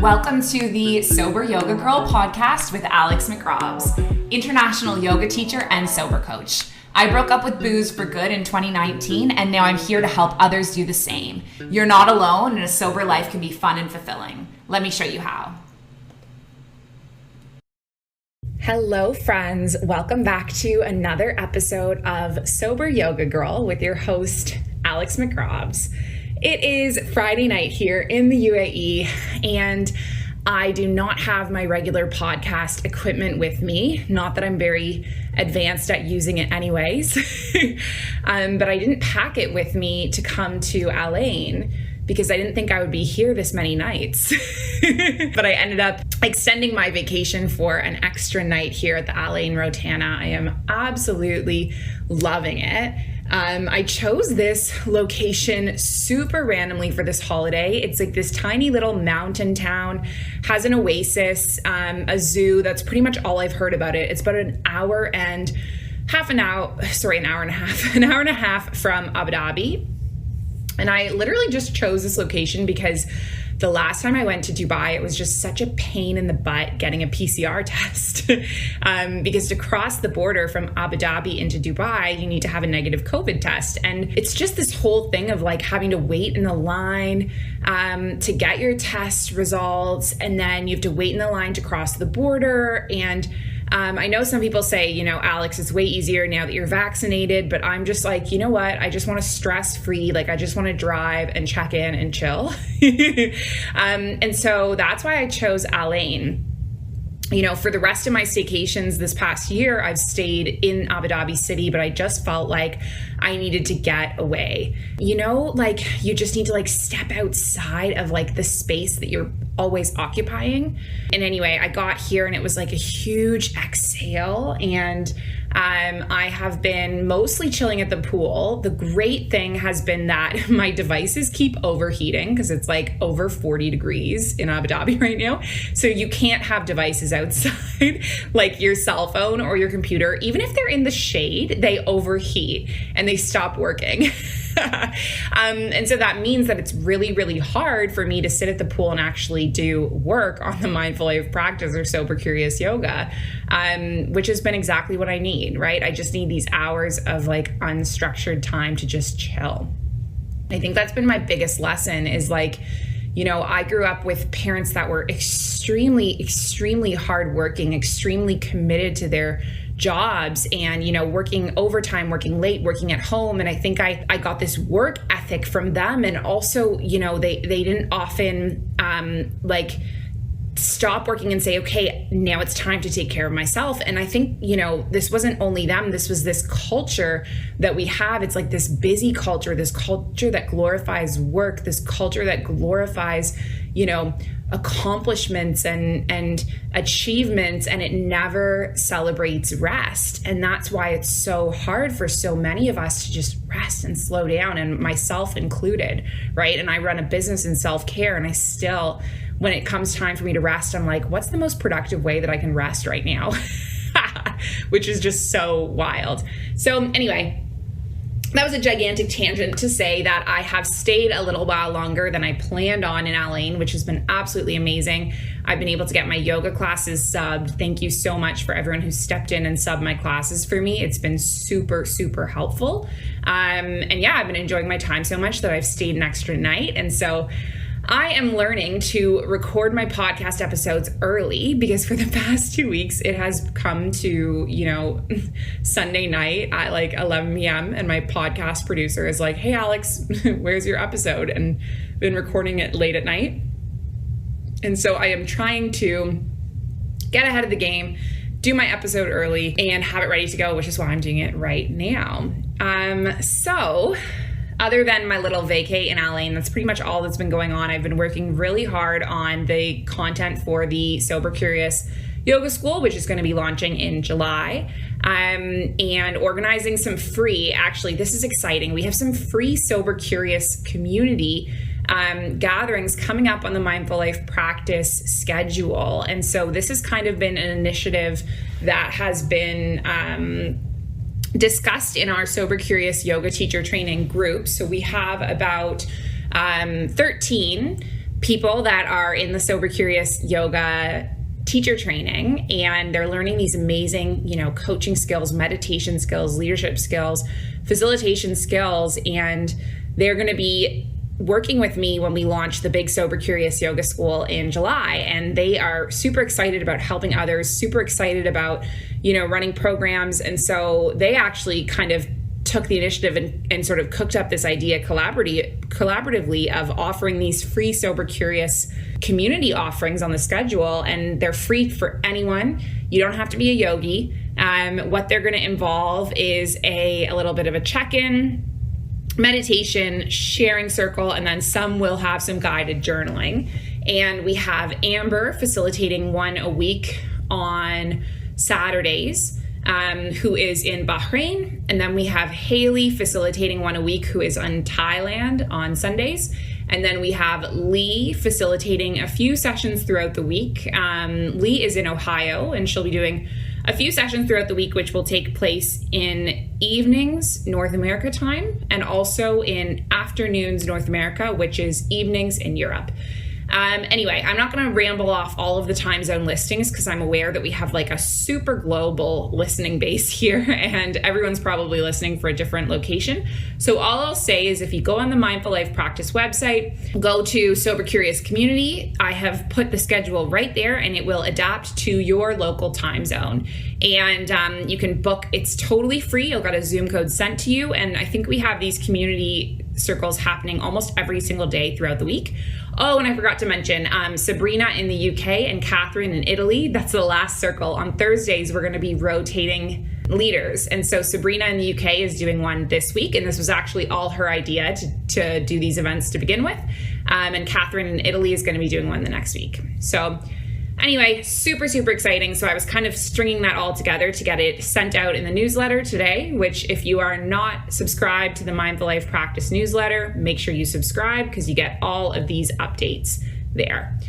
Welcome to the Sober Yoga Girl podcast with Alex McRobs, international yoga teacher and sober coach. I broke up with booze for good in 2019, and now I'm here to help others do the same. You're not alone, and a sober life can be fun and fulfilling. Let me show you how. Hello, friends. Welcome back to another episode of Sober Yoga Girl with your host, Alex McRobs. It is Friday night here in the UAE, and I do not have my regular podcast equipment with me. Not that I'm very advanced at using it anyways, but I didn't pack it with me to come to Al Ain because I didn't think I would be here this many nights. But I ended up extending my vacation for an extra night here at the Al Ain Rotana. I am absolutely loving it. I chose this location super randomly for this holiday. It's like this tiny little mountain town, has an oasis, a zoo. That's pretty much all I've heard about it. It's about an hour and a half from Abu Dhabi. And I literally just chose this location because the last time I went to Dubai, it was just such a pain in the butt getting a PCR test. Because to cross the border from Abu Dhabi into Dubai, you need to have a negative COVID test. And it's just this whole thing of like having to wait in the line to get your test results. And then you have to wait in the line to cross the border. And I know some people say, Alex, it's way easier now that you're vaccinated, but I'm just like, you know what? I just want to stress free. Like, I just want to drive and check in and chill. And so that's why I chose Al Ain. For the rest of my staycations this past year, I've stayed in Abu Dhabi City, but I just felt like I needed to get away. You just need to step outside of the space that you're always occupying. And anyway, I got here and it was like a huge exhale, and I have been mostly chilling at the pool. The great thing has been that my devices keep overheating because it's over 40 degrees in Abu Dhabi right now. So you can't have devices outside like your cell phone or your computer. Even if they're in the shade, they overheat and they stop working. And so that means that it's really, really hard for me to sit at the pool and actually do work on the Mindful Life practice or Sober Curious Yoga, which has been exactly what I need, right? I just need these hours of unstructured time to just chill. I think that's been my biggest lesson is I grew up with parents that were extremely, extremely hardworking, extremely committed to their jobs and, working overtime, working late, working at home. And I think I got this work ethic from them. And also, they didn't often stop working and say, okay, now it's time to take care of myself. And I think, this wasn't only them, this was this culture that we have. It's this busy culture, this culture that glorifies work, this culture that glorifies, accomplishments and achievements, and it never celebrates rest. And that's why it's so hard for so many of us to just rest and slow down, and myself included, right? And I run a business in self-care, and I still, when it comes time for me to rest, I'm like, what's the most productive way that I can rest right now? Which is just so wild. So anyway, that was a gigantic tangent to say that I have stayed a little while longer than I planned on in Al Ain, which has been absolutely amazing. I've been able to get my yoga classes subbed. Thank you so much for everyone who stepped in and subbed my classes for me. It's been super, super helpful. And yeah, I've been enjoying my time so much that I've stayed an extra night. And so I am learning to record my podcast episodes early because for the past 2 weeks, it has come to, Sunday night at 11 p.m. and my podcast producer is like, hey, Alex, where's your episode? And been recording it late at night. And so I am trying to get ahead of the game, do my episode early and have it ready to go, which is why I'm doing it right now. So other than my little vacay in Al Ain, that's pretty much all that's been going on. I've been working really hard on the content for the Sober Curious Yoga School, which is going to be launching in July, and organizing some free, actually, this is exciting. We have some free Sober Curious community gatherings coming up on the Mindful Life practice schedule. And so this has kind of been an initiative that has been discussed in our Sober Curious Yoga Teacher Training group. So we have about 13 people that are in the Sober Curious yoga teacher training, and they're learning these amazing, coaching skills, meditation skills, leadership skills, facilitation skills, and they're going to be working with me when we launch the big Sober Curious Yoga School in July. And they are super excited about helping others, super excited about, running programs. And so they actually kind of took the initiative and sort of cooked up this idea collaboratively of offering these free Sober Curious community offerings on the schedule. And they're free for anyone. You don't have to be a yogi. What they're going to involve is a little bit of a check-in, meditation, sharing circle, and then some will have some guided journaling. And we have Amber facilitating one a week on Saturdays, who is in Bahrain. And then we have Haley facilitating one a week, who is in Thailand on Sundays. And then we have Lee facilitating a few sessions throughout the week. Lee is in Ohio, and she'll be doing a few sessions throughout the week, which will take place in evenings, North America time, and also in afternoons, North America, which is evenings in Europe. Anyway, I'm not going to ramble off all of the time zone listings because I'm aware that we have like a super global listening base here and everyone's probably listening for a different location. So all I'll say is if you go on the Mindful Life Practice website, go to Sober Curious Community, I have put the schedule right there and it will adapt to your local time zone. And you can book, it's totally free. You'll get a Zoom code sent to you. And I think we have these community circles happening almost every single day throughout the week. Oh, and I forgot to mention Sabrina in the UK and Catherine in Italy. That's the last circle. On Thursdays, we're going to be rotating leaders. And so Sabrina in the UK is doing one this week. And this was actually all her idea to do these events to begin with. And Catherine in Italy is going to be doing one the next week. So anyway, super, super exciting. So I was kind of stringing that all together to get it sent out in the newsletter today, which if you are not subscribed to the Mindful Life Practice newsletter, make sure you subscribe because you get all of these updates there.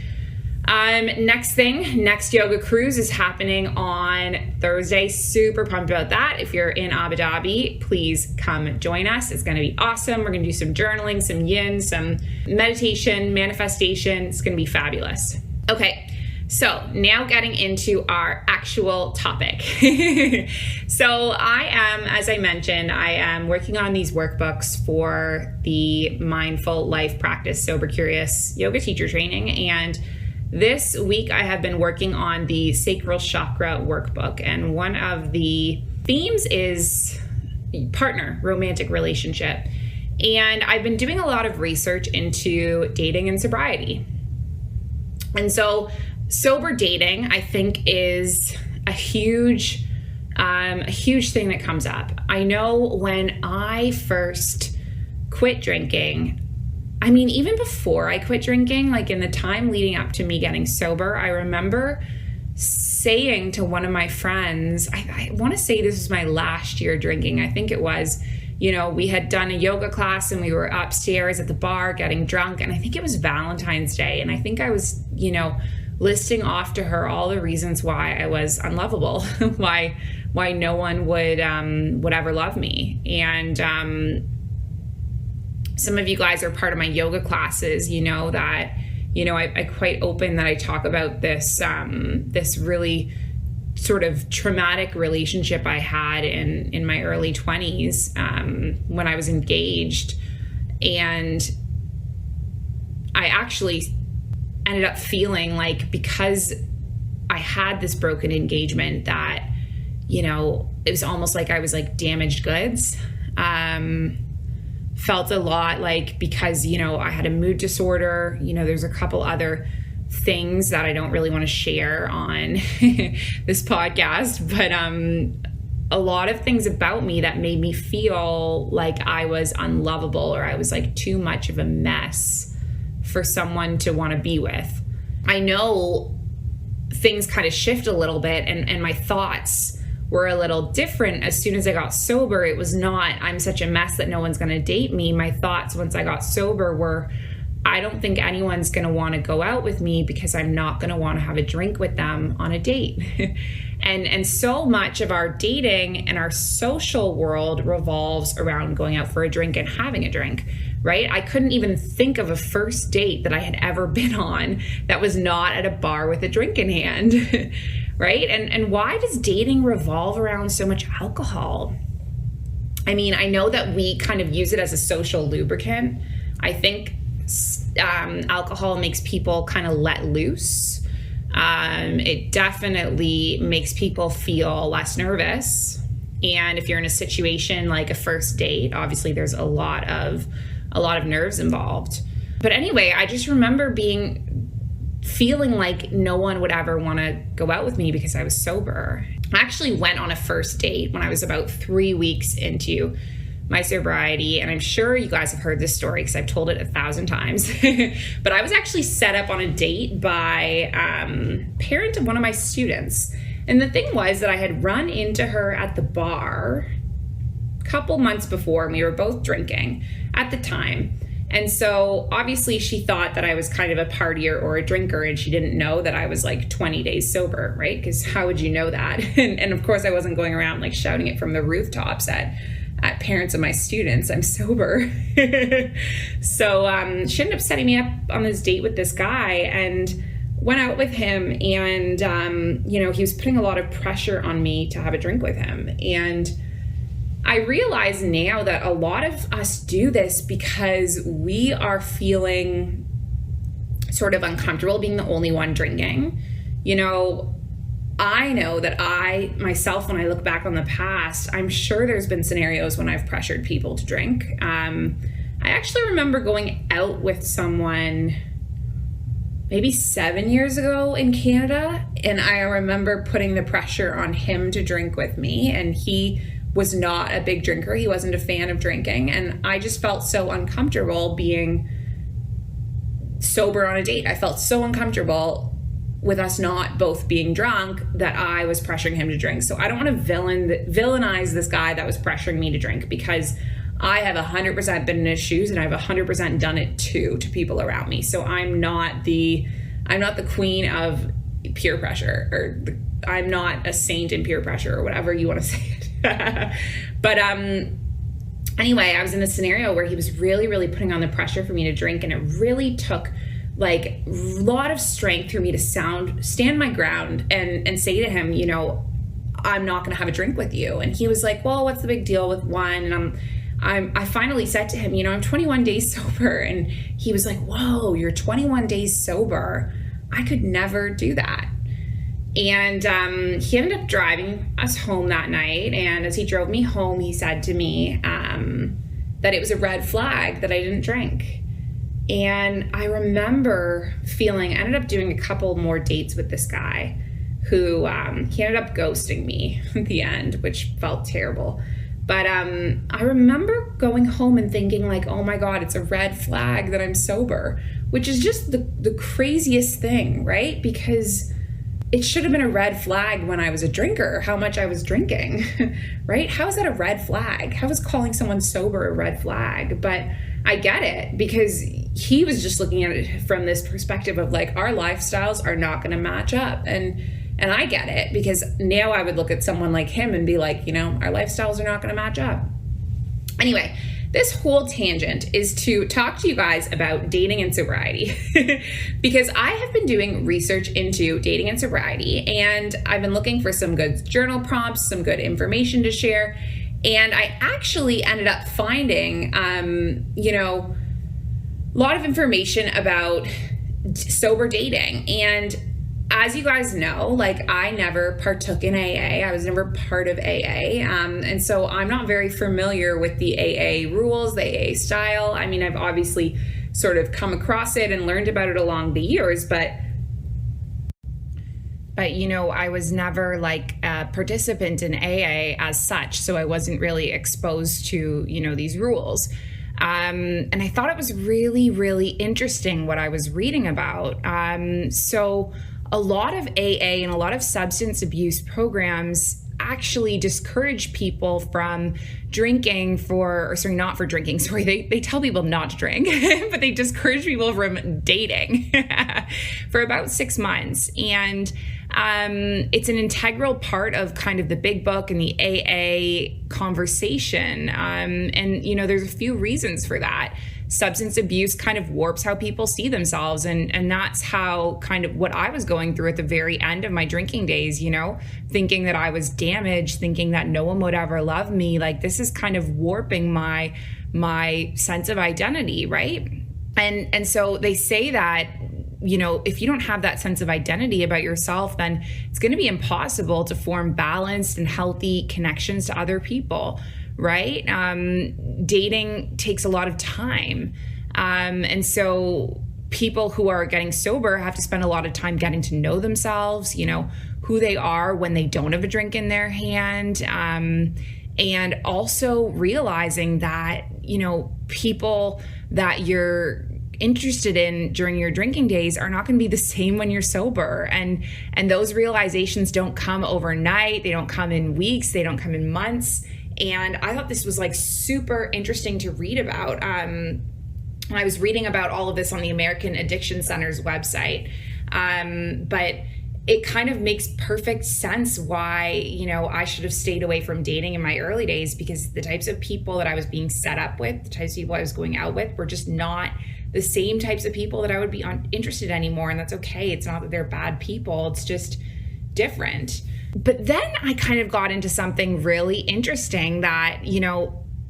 Next yoga cruise is happening on Thursday. Super pumped about that. If you're in Abu Dhabi, please come join us. It's going to be awesome. We're going to do some journaling, some yin, some meditation, manifestation. It's going to be fabulous. Okay. So now getting into our actual topic. So as I mentioned, I am working on these workbooks for the Mindful Life Practice Sober Curious Yoga Teacher Training. And this week I have been working on the Sacral Chakra workbook. And one of the themes is partner, romantic relationship. And I've been doing a lot of research into dating and sobriety. And so sober dating, I think, is a huge thing that comes up. I know when I first quit drinking, I mean, even before I quit drinking, like in the time leading up to me getting sober, I remember saying to one of my friends, I want to say this was my last year drinking. I think it was, we had done a yoga class and we were upstairs at the bar getting drunk. And I think it was Valentine's Day. And I think I was, listing off to her all the reasons why I was unlovable, why no one would ever love me. And some of you guys are part of my yoga classes, that, I quite open that I talk about this really sort of traumatic relationship I had in my early 20s when I was engaged. And I actually ended up feeling like because I had this broken engagement that, it was almost like I was like damaged goods. Felt a lot like because, I had a mood disorder, there's a couple other things that I don't really want to share on this podcast, but a lot of things about me that made me feel like I was unlovable or I was like too much of a mess for someone to want to be with. I know things kind of shift a little bit and my thoughts were a little different as soon as I got sober. It was not, I'm such a mess that no one's going to date me. My thoughts once I got sober were, I don't think anyone's going to want to go out with me because I'm not going to want to have a drink with them on a date. And so much of our dating and our social world revolves around going out for a drink and having a drink. right? I couldn't even think of a first date that I had ever been on that was not at a bar with a drink in hand, right? And why does dating revolve around so much alcohol? I mean, I know that we kind of use it as a social lubricant. I think alcohol makes people kind of let loose. It definitely makes people feel less nervous. And if you're in a situation like a first date, obviously there's a lot of nerves involved. But anyway, I just remember feeling like no one would ever want to go out with me because I was sober. I actually went on a first date when I was about 3 weeks into my sobriety, and I'm sure you guys have heard this story because I've told it 1,000 times. But I was actually set up on a date by parent of one of my students. And the thing was that I had run into her at the bar a couple months before, and we were both drinking at the time. And so obviously she thought that I was kind of a partier or a drinker, and she didn't know that I was like 20 days sober, right? Because how would you know that? And of course I wasn't going around like shouting it from the rooftops at parents of my students, I'm sober. So she ended up setting me up on this date with this guy and went out with him. And, he was putting a lot of pressure on me to have a drink with him. And I realize now that a lot of us do this because we are feeling sort of uncomfortable being the only one drinking. I know that myself, when I look back on the past, I'm sure there's been scenarios when I've pressured people to drink. I actually remember going out with someone maybe 7 years ago in Canada, and I remember putting the pressure on him to drink with me, and he was not a big drinker. He wasn't a fan of drinking, and I just felt so uncomfortable being sober on a date. I felt so uncomfortable with us not both being drunk that I was pressuring him to drink. So I don't want to villainize this guy that was pressuring me to drink, because I have 100% been in his shoes, and I've 100% done it too to people around me. So I'm not the queen of peer pressure, or I'm not a saint in peer pressure, or whatever you want to say it. But anyway, I was in a scenario where he was really, really putting on the pressure for me to drink, and it really took like a lot of strength for me to stand my ground and say to him, I'm not going to have a drink with you. And he was like, well, what's the big deal with one? And I finally said to him, I'm 21 days sober. And he was like, whoa, you're 21 days sober. I could never do that. And he ended up driving us home that night. And as he drove me home, he said to me that it was a red flag that I didn't drink. And I remember I ended up doing a couple more dates with this guy who he ended up ghosting me at the end, which felt terrible. But I remember going home and thinking like, oh my God, it's a red flag that I'm sober, which is just the craziest thing, right? Because it should have been a red flag when I was a drinker, how much I was drinking, right? How is that a red flag? How is calling someone sober a red flag? But I get it, because he was just looking at it from this perspective of like, our lifestyles are not going to match up. And I get it, because now I would look at someone like him and be like, our lifestyles are not going to match up. Anyway, this whole tangent is to talk to you guys about dating and sobriety, because I have been doing research into dating and sobriety, and I've been looking for some good journal prompts, some good information to share. And I actually ended up finding, a lot of information about sober dating. And as you guys know, like, I never partook in AA. I was never part of AA. And so I'm not very familiar with the AA rules, the AA style. I mean, I've obviously sort of come across it and learned about it along the years, but I was never like a participant in AA as such. So I wasn't really exposed to, these rules. And I thought it was really, really interesting what I was reading about. So a lot of AA and a lot of substance abuse programs actually discourage people from drinking not for drinking. Sorry, they tell people not to drink, but they discourage people from dating for about 6 months. And it's an integral part of kind of the big book and the AA conversation. And, there's a few reasons for that. substance abuse kind of warps how people see themselves. And that's how kind of what I was going through at the very end of my drinking days, thinking that I was damaged, thinking that no one would ever love me. Like, this is kind of warping my sense of identity, right? And so they say that, if you don't have that sense of identity about yourself, then it's going to be impossible to form balanced and healthy connections to other people, right? Dating takes a lot of time. And so people who are getting sober have to spend a lot of time getting to know themselves, who they are when they don't have a drink in their hand. And also realizing that, people that you're interested in during your drinking days are not going to be the same when you're sober. And those realizations don't come overnight. They don't come in weeks. They don't come in months. And I thought this was like super interesting to read about. I was reading about all of this on the American Addiction Center's website. But it kind of makes perfect sense why, I should have stayed away from dating in my early days, because the types of people that I was being set up with, the types of people I was going out with, were just not the same types of people that I would be interested anymore. And that's okay. It's not that they're bad people. It's just different. But then I kind of got into something really interesting that,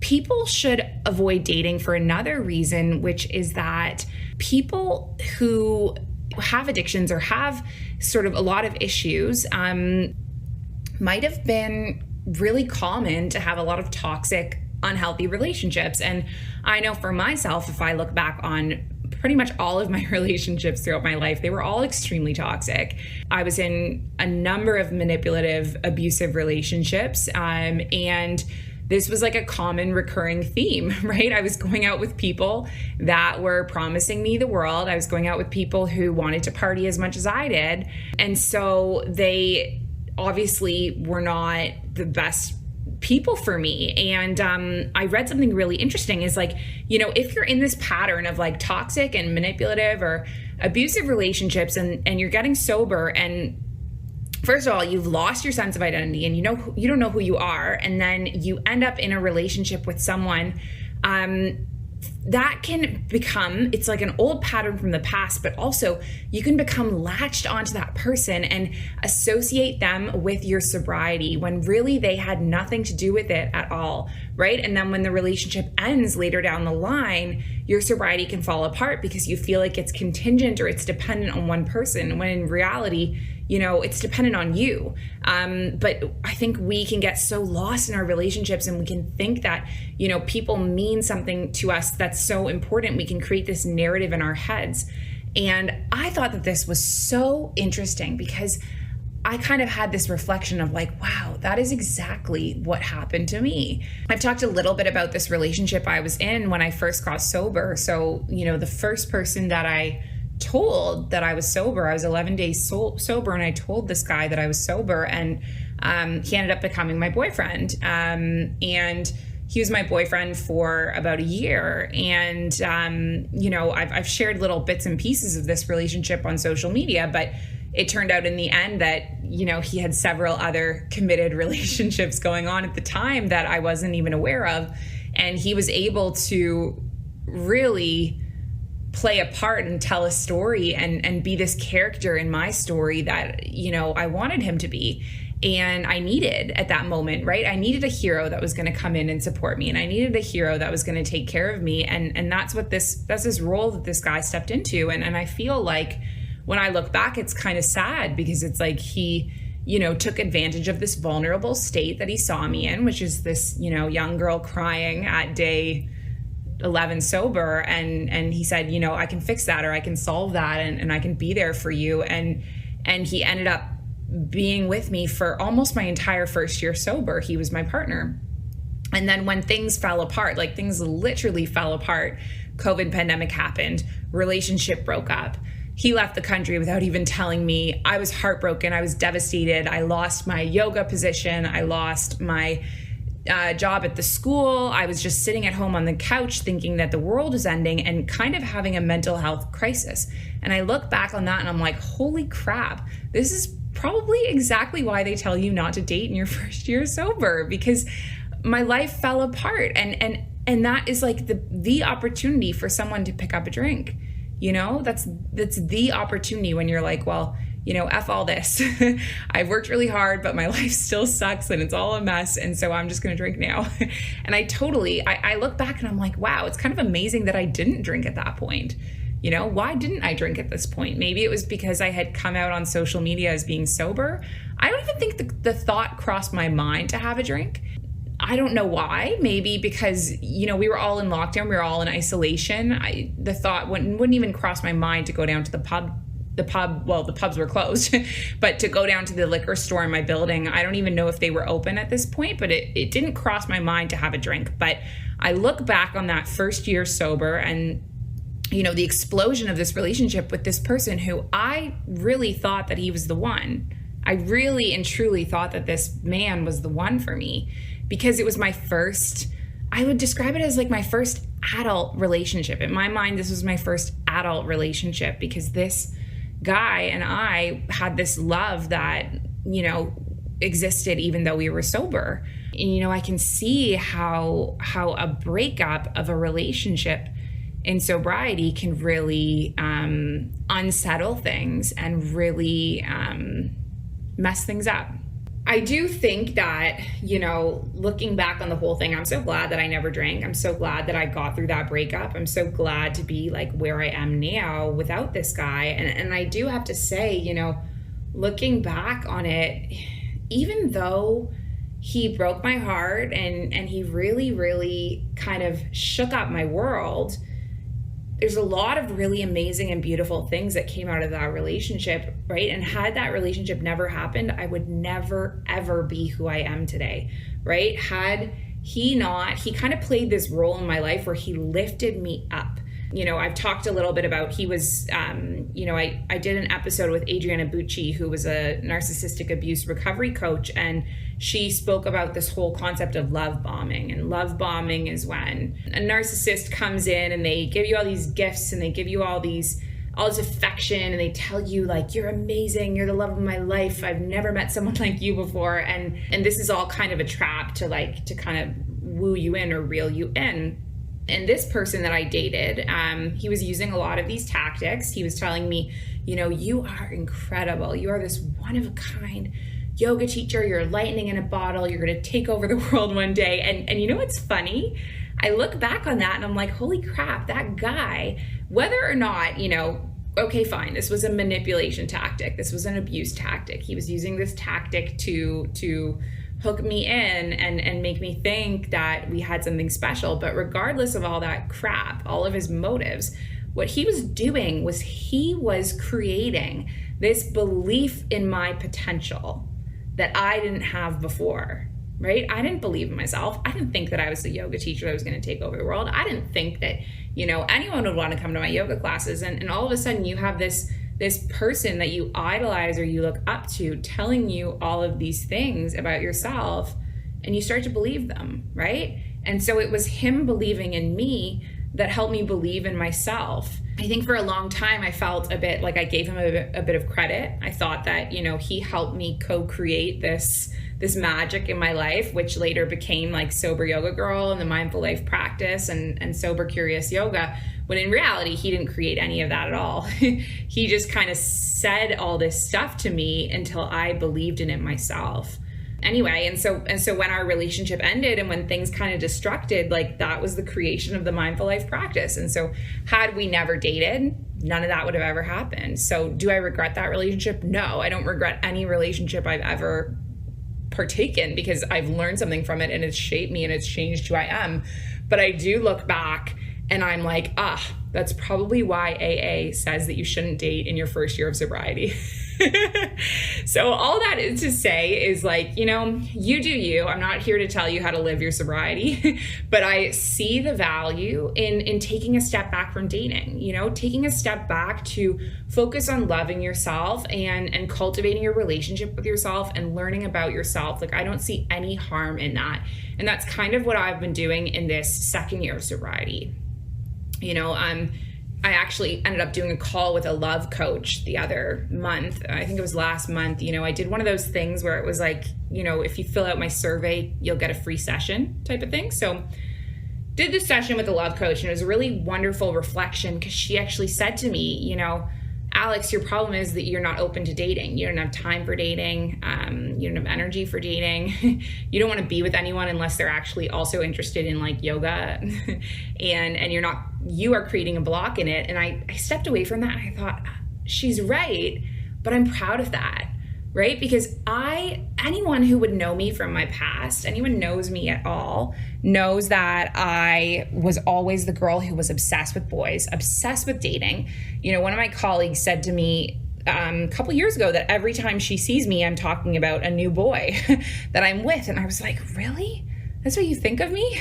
people should avoid dating for another reason, which is that people who have addictions or have sort of a lot of issues might have been really common to have a lot of toxic, unhealthy relationships. And I know for myself, if I look back on pretty much all of my relationships throughout my life, they were all extremely toxic. I was in a number of manipulative, abusive relationships, and this was like a common recurring theme, right? I was going out with people that were promising me the world. I was going out with people who wanted to party as much as I did. And so they obviously were not the best people for me. And I read something really interesting is like, if you're in this pattern of like toxic and manipulative or abusive relationships and you're getting sober, and first of all, you've lost your sense of identity and you don't know who you are, and then you end up in a relationship with someone that can become, it's like an old pattern from the past, but also you can become latched onto that person and associate them with your sobriety when really they had nothing to do with it at all, right? And then when the relationship ends later down the line, your sobriety can fall apart because you feel like it's contingent or it's dependent on one person, when in reality, it's dependent on you. But I think we can get so lost in our relationships, and we can think that, people mean something to us that's so important. We can create this narrative in our heads. And I thought that this was so interesting because I kind of had this reflection of like, wow, that is exactly what happened to me. I've talked a little bit about this relationship I was in when I first got sober. So, the first person that I told that I was sober, I was 11 days sober, and I told this guy that I was sober, and he ended up becoming my boyfriend. And he was my boyfriend for about a year. And, I've shared little bits and pieces of this relationship on social media, but it turned out in the end that, he had several other committed relationships going on at the time that I wasn't even aware of. And he was able to really play a part and tell a story and be this character in my story that, I wanted him to be. And I needed at that moment, right? I needed a hero that was going to come in and support me. And I needed a hero that was going to take care of me. And that's this role that this guy stepped into. And I feel like when I look back, it's kind of sad because it's like he, took advantage of this vulnerable state that he saw me in, which is this, young girl crying at day 11 sober. And he said, I can fix that, or I can solve that, and I can be there for you. And he ended up being with me for almost my entire first year sober. He was my partner. And then when things fell apart, like things literally fell apart, COVID pandemic happened, relationship broke up. He left the country without even telling me. I was heartbroken. I was devastated. I lost my yoga position. I lost my job at the school. I was just sitting at home on the couch thinking that the world is ending and kind of having a mental health crisis. And I look back on that and I'm like, holy crap, this is probably exactly why they tell you not to date in your first year sober, because my life fell apart. And And that is like the opportunity for someone to pick up a drink. You know, that's the opportunity when you're like, well, you know, F all this. I've worked really hard, but my life still sucks and it's all a mess. And so I'm just going to drink now. And I look back and I'm like, wow, it's kind of amazing that I didn't drink at that point. You know, why didn't I drink at this point? Maybe it was because I had come out on social media as being sober. I don't even think the thought crossed my mind to have a drink. I don't know why. Maybe because, you know, we were all in lockdown. We were all in isolation. The thought wouldn't even cross my mind to go down to the pub. Well, the pubs were closed, but to go down to the liquor store in my building, I don't even know if they were open at this point, but it didn't cross my mind to have a drink. But I look back on that first year sober and, you know, the explosion of this relationship with this person who I really thought that he was the one. I really and truly thought that this man was the one for me, because it was my first, I would describe it as like my first adult relationship. In my mind, this was my first adult relationship, because this guy and I had this love that, you know, existed even though we were sober. And, you know, I can see how a breakup of a relationship in sobriety can really unsettle things and really mess things up. I do think that, you know, looking back on the whole thing, I'm so glad that I never drank. I'm so glad that I got through that breakup. I'm so glad to be like where I am now without this guy. And I do have to say, you know, looking back on it, even though he broke my heart and he really, really kind of shook up my world, there's a lot of really amazing and beautiful things that came out of that relationship, right? And had that relationship never happened, I would never, ever be who I am today, right? Had he not, he kind of played this role in my life where he lifted me up. You know, I've talked a little bit about, he was, you know, I did an episode with Adriana Bucci, who was a narcissistic abuse recovery coach, and she spoke about this whole concept of love bombing. And love bombing is when a narcissist comes in and they give you all these gifts and they give you all this affection, and they tell you like, you're amazing, you're the love of my life, I've never met someone like you before. And this is all kind of a trap to kind of woo you in or reel you in. And this person that I dated, he was using a lot of these tactics. He was telling me, you know, you are incredible. You are this one of a kind yoga teacher. You're lightning in a bottle. You're going to take over the world one day. And you know what's funny? I look back on that and I'm like, holy crap, that guy, whether or not, you know, okay, fine, this was a manipulation tactic. This was an abuse tactic. He was using this tactic to hook me in and make me think that we had something special. But regardless of all that crap, all of his motives, what he was doing was he was creating this belief in my potential that I didn't have before, right? I didn't believe in myself. I didn't think that I was the yoga teacher that was going to take over the world. I didn't think that, you know, anyone would want to come to my yoga classes. And all of a sudden you have this person that you idolize or you look up to telling you all of these things about yourself, and you start to believe them, right? And so it was him believing in me that helped me believe in myself. I think for a long time I felt a bit like I gave him a bit of credit. I thought that, you know, he helped me co-create this magic in my life, which later became like Sober Yoga Girl and the Mindful Life Practice and Sober Curious Yoga, when in reality he didn't create any of that at all. He just kind of said all this stuff to me until I believed in it myself. Anyway, and so when our relationship ended and when things kind of destructed, like that was the creation of the Mindful Life Practice. And so had we never dated, none of that would have ever happened. So do I regret that relationship? No, I don't regret any relationship I've ever partaken, because I've learned something from it and it's shaped me and it's changed who I am. But I do look back and I'm like, that's probably why AA says that you shouldn't date in your first year of sobriety. So all that is to say is like, you know, you do you. I'm not here to tell you how to live your sobriety, but I see the value in taking a step back from dating, you know, taking a step back to focus on loving yourself and cultivating your relationship with yourself and learning about yourself. Like, I don't see any harm in that. And that's kind of what I've been doing in this second year of sobriety. You know, I actually ended up doing a call with a love coach the other month. I think it was last month. You know, I did one of those things where it was like, you know, if you fill out my survey, you'll get a free session type of thing. So did this session with a love coach, and it was a really wonderful reflection because she actually said to me, you know, Alex, your problem is that you're not open to dating. You don't have time for dating. You don't have energy for dating. You don't want to be with anyone unless they're actually also interested in like yoga, and you are creating a block in it. And I stepped away from that and I thought, she's right, but I'm proud of that. Right? Because anyone who would know me from my past, anyone knows me at all, knows that I was always the girl who was obsessed with boys, obsessed with dating. You know, one of my colleagues said to me a couple years ago that every time she sees me, I'm talking about a new boy that I'm with. And I was like, really? That's what you think of me?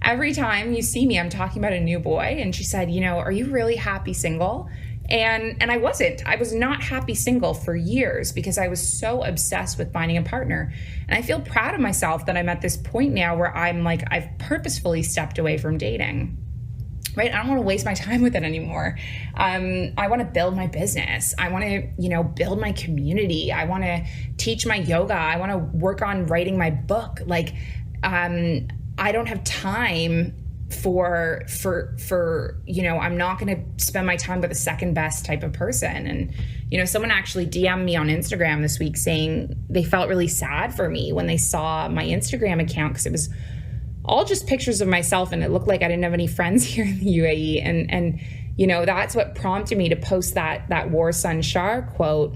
Every time you see me, I'm talking about a new boy. And she said, you know, are you really happy single? And I wasn't. I was not happy single for years because I was so obsessed with finding a partner. And I feel proud of myself that I'm at this point now where I'm like, I've purposefully stepped away from dating. Right? I don't want to waste my time with it anymore. I want to build my business. I want to, you know, build my community. I want to teach my yoga. I want to work on writing my book. Like, I don't have time for you know, I'm not going to spend my time with a second best type of person. And, you know, someone actually DM'd me on Instagram this week saying they felt really sad for me when they saw my Instagram account because it was all just pictures of myself and it looked like I didn't have any friends here in the UAE. And you know, that's what prompted me to post that Warsan Shah quote,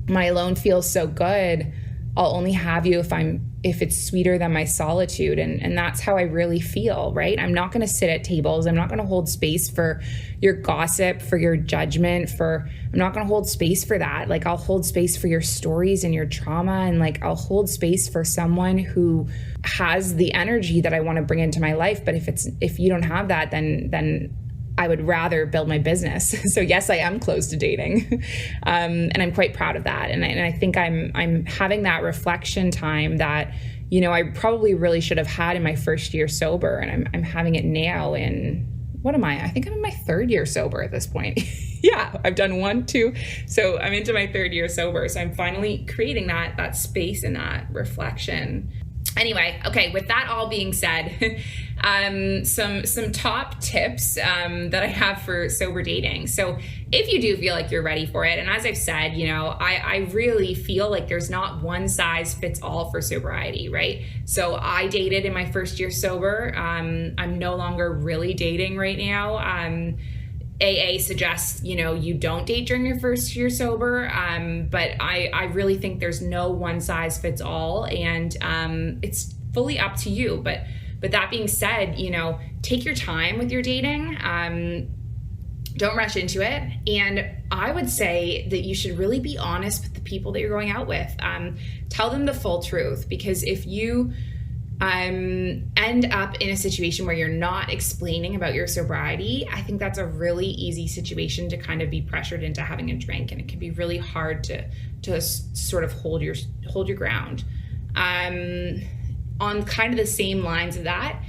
"My alone feels so good. I'll only have you if it's sweeter than my solitude." And that's how I really feel, right? I'm not going to sit at tables. I'm not going to hold space for your gossip, for your judgment, I'm not going to hold space for that. Like, I'll hold space for your stories and your trauma. And like, I'll hold space for someone who has the energy that I want to bring into my life. But if you don't have that, then I would rather build my business. So yes, I am close to dating. And I'm quite proud of that. And I think I'm having that reflection time that, you know, I probably really should have had in my first year sober. And I'm having it now in, what am I? I think I'm in my third year sober at this point. Yeah, I've done 1, 2. So I'm into my third year sober. So I'm finally creating that space and that reflection. Anyway, okay, with that all being said, some top tips that I have for sober dating. So if you do feel like you're ready for it, and as I've said, you know, I really feel like there's not one size fits all for sobriety, right? So I dated in my first year sober. I'm no longer really dating right now. AA suggests, you know, you don't date during your first year sober, but I really think there's no one size fits all, and it's fully up to you. But that being said, you know, take your time with your dating. Don't rush into it. And I would say that you should really be honest with the people that you're going out with. Tell them the full truth, because if you end up in a situation where you're not explaining about your sobriety, I think that's a really easy situation to kind of be pressured into having a drink, and it can be really hard to sort of hold your ground. On kind of the same lines of that,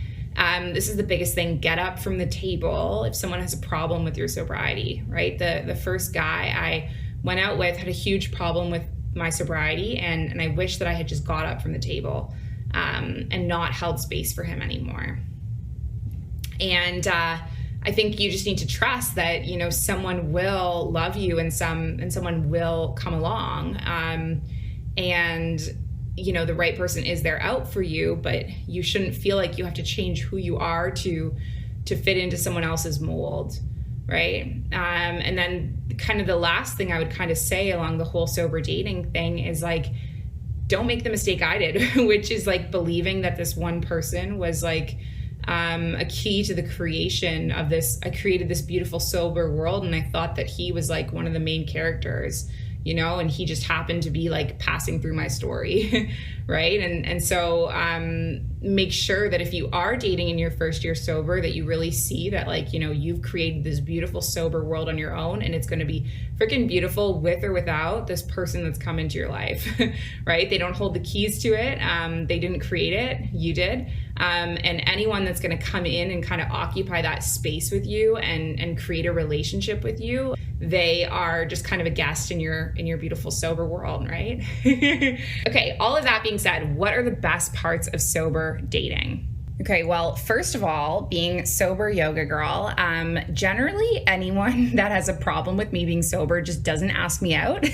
this is the biggest thing: get up from the table if someone has a problem with your sobriety, right? The first guy I went out with had a huge problem with my sobriety, and I wish that I had just got up from the table and not held space for him anymore. And I think you just need to trust that, you know, someone will love you and someone will come along. And, you know, the right person is there out for you, but you shouldn't feel like you have to change who you are to fit into someone else's mold, right? And then kind of the last thing I would kind of say along the whole sober dating thing is like, don't make the mistake I did, which is like believing that this one person was like a key to the creation of this. I created this beautiful sober world, and I thought that he was like one of the main characters, you know, and he just happened to be like passing through my story, right? And so make sure that if you are dating in your first year sober, that you really see that, like, you know, you've created this beautiful sober world on your own, and it's going to be freaking beautiful with or without this person that's come into your life, right? They don't hold the keys to it. They didn't create it. You did. And anyone that's going to come in and kind of occupy that space with you and create a relationship with you, they are just kind of a guest in your beautiful sober world, right? Okay, all of that being said, what are the best parts of sober dating? Okay, well, first of all, being sober yoga girl, generally anyone that has a problem with me being sober just doesn't ask me out.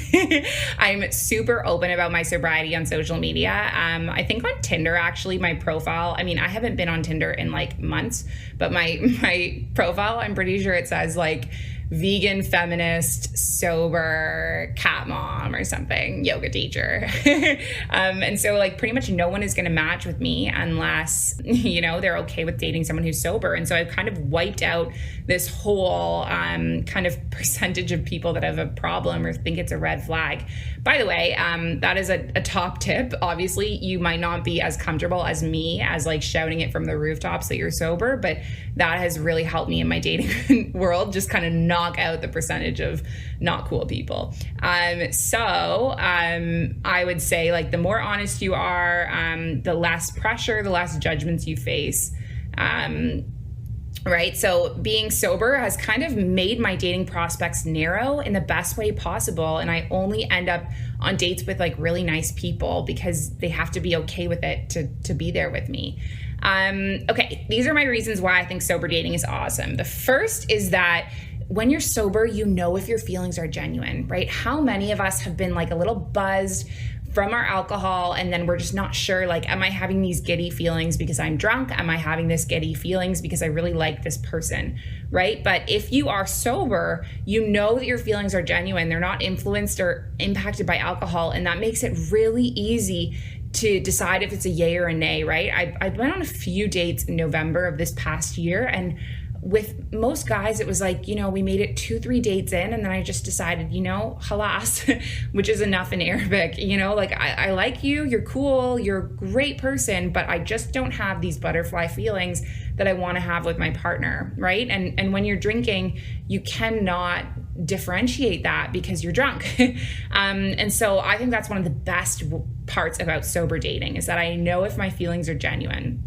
I'm super open about my sobriety on social media. I think on Tinder, actually, my profile, I mean, I haven't been on Tinder in like months, but my profile, I'm pretty sure it says like vegan, feminist, sober, cat mom or something, yoga teacher. And so like pretty much no one is going to match with me unless, they're okay with dating someone who's sober. And so I've kind of wiped out this whole kind of percentage of people that have a problem or think it's a red flag. By the way, that is a top tip. Obviously, you might not be as comfortable as me as like shouting it from the rooftops that you're sober, but that has really helped me in my dating world, just kind of knock out the percentage of not cool people. So I would say like the more honest you are, the less pressure, the less judgments you face. Right? So being sober has kind of made my dating prospects narrow in the best way possible. And I only end up on dates with like really nice people because they have to be okay with it to be there with me. Okay, these are my reasons why I think sober dating is awesome. The first is that when you're sober, you know if your feelings are genuine, right? How many of us have been like a little buzzed from our alcohol and then we're just not sure, like, am I having these giddy feelings because I'm drunk? Am I having this giddy feelings because I really like this person, right? But if you are sober, you know that your feelings are genuine. They're not influenced or impacted by alcohol, and that makes it really easy to decide if it's a yay or a nay, right? I went on a few dates in November of this past year, and with most guys, it was like, we made it 2-3 dates in, and then I just decided, halas, which is enough in Arabic, like I like you, you're cool, you're a great person, but I just don't have these butterfly feelings that I want to have with my partner, right? And when you're drinking, you cannot differentiate that because you're drunk. And so I think that's one of the best parts about sober dating is that I know if my feelings are genuine.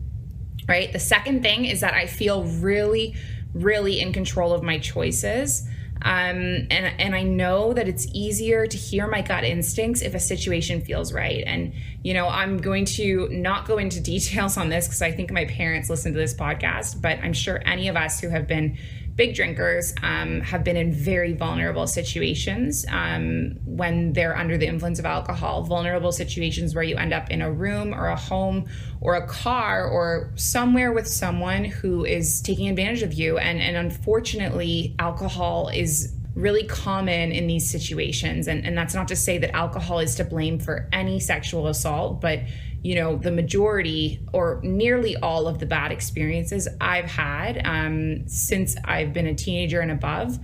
Right. The second thing is that I feel really, really in control of my choices. And I know that it's easier to hear my gut instincts if a situation feels right. And, I'm going to not go into details on this because I think my parents listen to this podcast, but I'm sure any of us who have been big drinkers have been in very vulnerable situations when they're under the influence of alcohol, vulnerable situations where you end up in a room or a home or a car or somewhere with someone who is taking advantage of you. And unfortunately, alcohol is really common in these situations. And that's not to say that alcohol is to blame for any sexual assault, but the majority or nearly all of the bad experiences I've had since I've been a teenager and above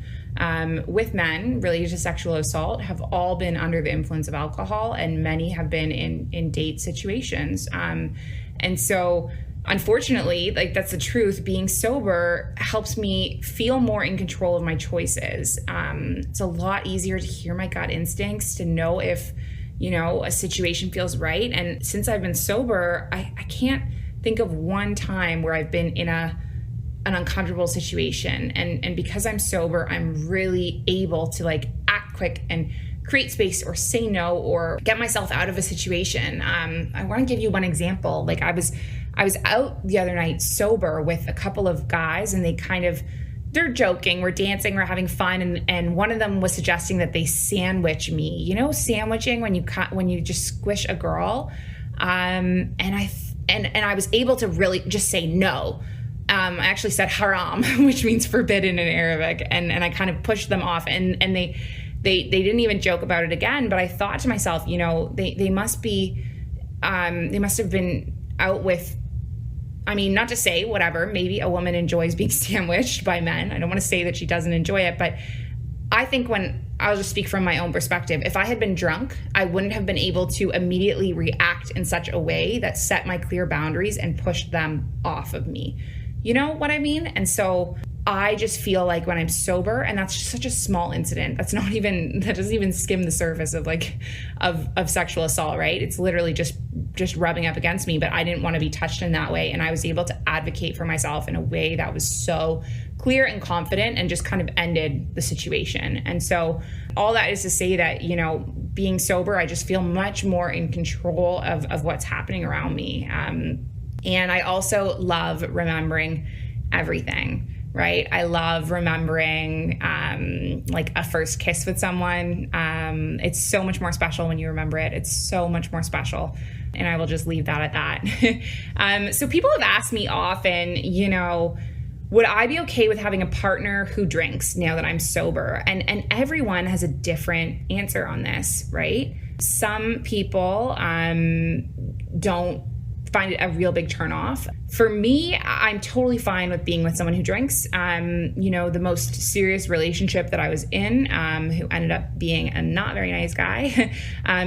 with men related to sexual assault have all been under the influence of alcohol, and many have been in date situations. And so unfortunately, like that's the truth, being sober helps me feel more in control of my choices. It's a lot easier to hear my gut instincts, to know if a situation feels right. And since I've been sober, I can't think of one time where I've been in an uncomfortable situation. And because I'm sober, I'm really able to like act quick and create space or say no or get myself out of a situation. I want to give you one example. Like I was out the other night sober with a couple of guys, and they're joking, we're dancing, we're having fun, and one of them was suggesting that they sandwich me. Sandwiching when you just squish a girl, and I was able to really just say no. I actually said haram, which means forbidden in Arabic, and I kind of pushed them off, and they didn't even joke about it again. But I thought to myself, they must have been out with. I mean, not to say whatever, maybe a woman enjoys being sandwiched by men. I don't want to say that she doesn't enjoy it, but I think I'll just speak from my own perspective. If I had been drunk, I wouldn't have been able to immediately react in such a way that set my clear boundaries and pushed them off of me. You know what I mean? And so I just feel like when I'm sober, and that's just such a small incident, that doesn't even skim the surface of sexual assault, right? It's literally just rubbing up against me, but I didn't want to be touched in that way. And I was able to advocate for myself in a way that was so clear and confident and just kind of ended the situation. And so all that is to say that, being sober, I just feel much more in control of what's happening around me. And I also love remembering everything, right? I love remembering like a first kiss with someone. It's so much more special when you remember it. It's so much more special. And I will just leave that at that. So people have asked me often, would I be okay with having a partner who drinks now that I'm sober? And everyone has a different answer on this, right? Some people don't find it a real big turnoff. For me, I'm totally fine with being with someone who drinks. The most serious relationship that I was in, who ended up being a not very nice guy,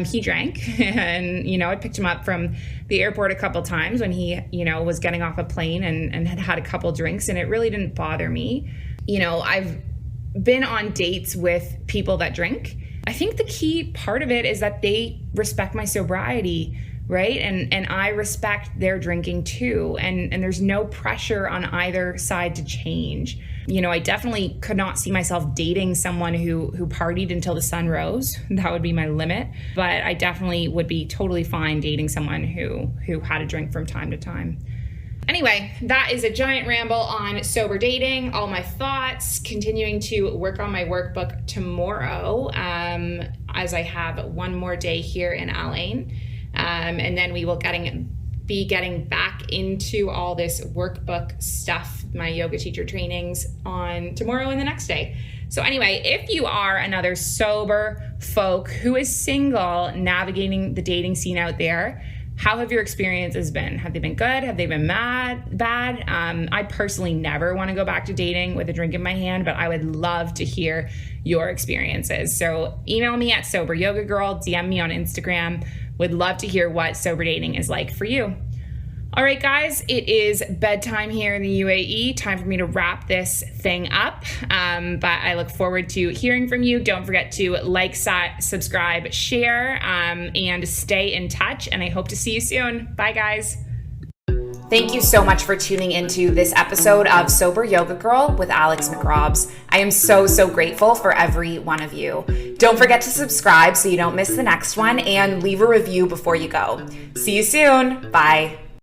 he drank. And, I picked him up from the airport a couple times when he, was getting off a plane and had a couple drinks, and it really didn't bother me. I've been on dates with people that drink. I think the key part of it is that they respect my sobriety, right? And I respect their drinking too. And there's no pressure on either side to change. I definitely could not see myself dating someone who partied until the sun rose. That would be my limit. But I definitely would be totally fine dating someone who had a drink from time to time. Anyway, that is a giant ramble on sober dating, all my thoughts, continuing to work on my workbook tomorrow, as I have one more day here in Al-Ain. And then we will be getting back into all this workbook stuff, my yoga teacher trainings on tomorrow and the next day. So anyway, if you are another sober folk who is single, navigating the dating scene out there, how have your experiences been? Have they been good? Have they been bad? I personally never want to go back to dating with a drink in my hand, but I would love to hear your experiences. So email me at Sober Yoga Girl, DM me on Instagram. Would love to hear what sober dating is like for you. All right, guys, it is bedtime here in the UAE. Time for me to wrap this thing up. But I look forward to hearing from you. Don't forget to like, subscribe, share, and stay in touch. And I hope to see you soon. Bye, guys. Thank you so much for tuning into this episode of Sober Yoga Girl with Alex McRobs. I am so grateful for every one of you. Don't forget to subscribe so you don't miss the next one, and leave a review before you go. See you soon. Bye.